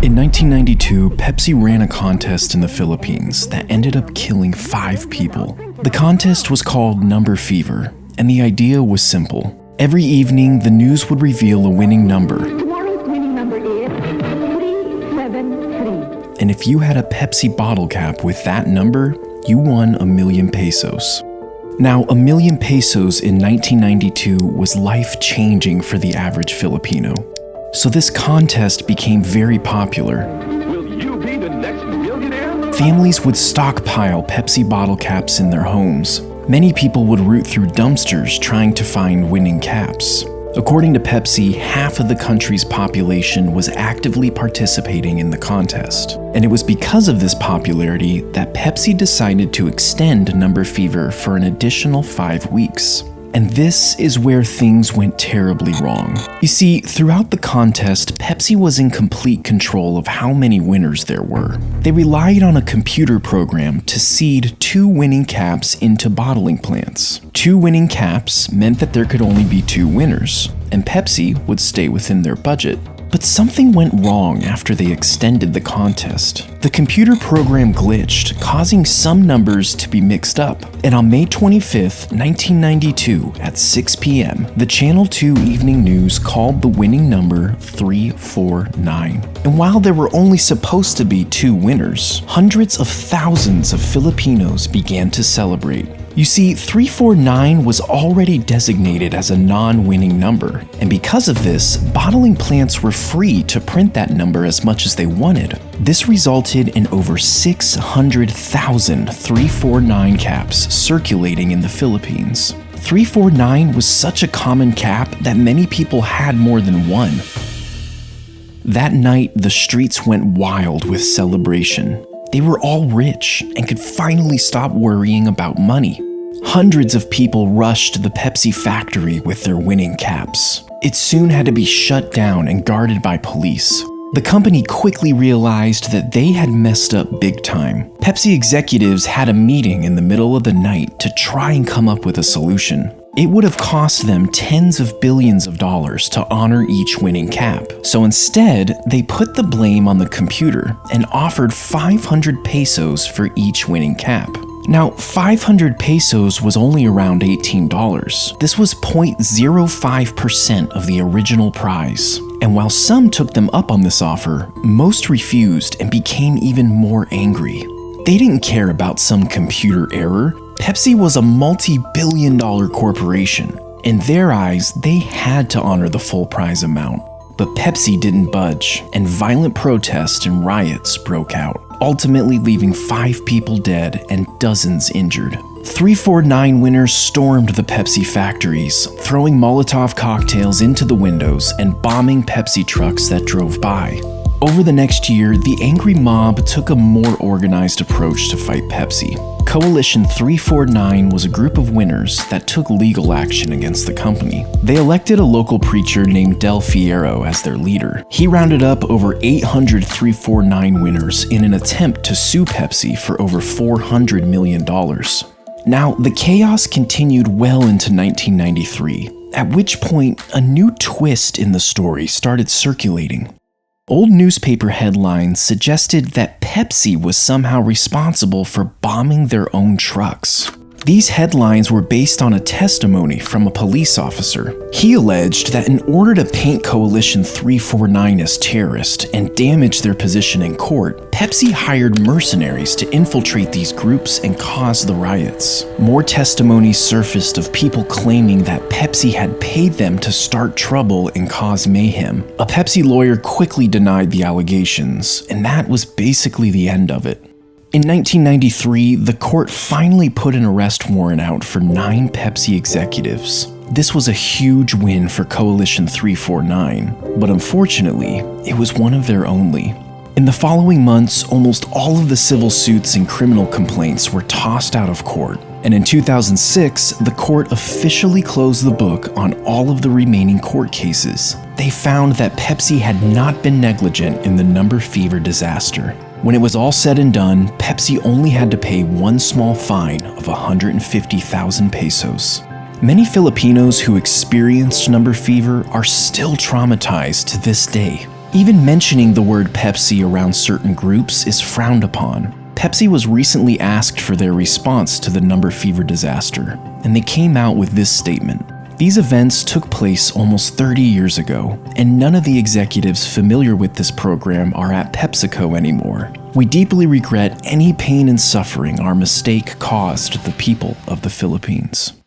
In 1992, Pepsi ran a contest in the Philippines that ended up killing 5 people. The contest was called Number Fever, and the idea was simple. Every evening, the news would reveal a winning number. Tomorrow's winning number is 373. And if you had a Pepsi bottle cap with that number, you won 1,000,000 pesos. Now, 1,000,000 pesos in 1992 was life-changing for the average Filipino. So this contest became very popular. Will you be the next millionaire? Families would stockpile Pepsi bottle caps in their homes. Many people would root through dumpsters trying to find winning caps. According to Pepsi, half of the country's population was actively participating in the contest. And it was because of this popularity that Pepsi decided to extend Number Fever for an additional 5 weeks. And this is where things went terribly wrong. You see, throughout the contest, Pepsi was in complete control of how many winners there were. They relied on a computer program to seed 2 winning caps into bottling plants. 2 winning caps meant that there could only be 2 winners, and Pepsi would stay within their budget. But something went wrong after they extended the contest. The computer program glitched, causing some numbers to be mixed up. And on May 25th, 1992, at 6 p.m., the Channel 2 Evening News called the winning number 349. And while there were only supposed to be 2 winners, hundreds of thousands of Filipinos began to celebrate. You see, 349 was already designated as a non-winning number, and because of this, bottling plants were free to print that number as much as they wanted. This resulted in over 600,000 349 caps circulating in the Philippines. 349 was such a common cap that many people had more than one. That night, the streets went wild with celebration. They were all rich and could finally stop worrying about money. Hundreds of people rushed to the Pepsi factory with their winning caps. It soon had to be shut down and guarded by police. The company quickly realized that they had messed up big time. Pepsi executives had a meeting in the middle of the night to try and come up with a solution. It would have cost them tens of billions of dollars to honor each winning cap. So instead, they put the blame on the computer and offered 500 pesos for each winning cap. Now, 500 pesos was only around $18. This was 0.05% of the original prize. And while some took them up on this offer, most refused and became even more angry. They didn't care about some computer error. Pepsi was a multi-billion-dollar corporation. In their eyes, they had to honor the full prize amount. But Pepsi didn't budge, and violent protests and riots broke out, ultimately leaving 5 people dead and dozens injured. 349 winners stormed the Pepsi factories, throwing Molotov cocktails into the windows and bombing Pepsi trucks that drove by. Over the next year, the angry mob took a more organized approach to fight Pepsi. Coalition 349 was a group of winners that took legal action against the company. They elected a local preacher named Del Fierro as their leader. He rounded up over 800 349 winners in an attempt to sue Pepsi for over $400 million. Now, the chaos continued well into 1993, at which point a new twist in the story started circulating. Old newspaper headlines suggested that Pepsi was somehow responsible for bombing their own trucks. These headlines were based on a testimony from a police officer. He alleged that in order to paint Coalition 349 as terrorist and damage their position in court, Pepsi hired mercenaries to infiltrate these groups and cause the riots. More testimonies surfaced of people claiming that Pepsi had paid them to start trouble and cause mayhem. A Pepsi lawyer quickly denied the allegations, and that was basically the end of it. In 1993, the court finally put an arrest warrant out for 9 Pepsi executives. This was a huge win for Coalition 349, but unfortunately, it was one of their only. In the following months, almost all of the civil suits and criminal complaints were tossed out of court. And in 2006, the court officially closed the book on all of the remaining court cases. They found that Pepsi had not been negligent in the Number Fever disaster. When it was all said and done, Pepsi only had to pay one small fine of 150,000 pesos. Many Filipinos who experienced Number Fever are still traumatized to this day. Even mentioning the word Pepsi around certain groups is frowned upon. Pepsi was recently asked for their response to the number fever disaster, and they came out with this statement. These events took place almost 30 years ago, and none of the executives familiar with this program are at PepsiCo anymore. We deeply regret any pain and suffering our mistake caused the people of the Philippines.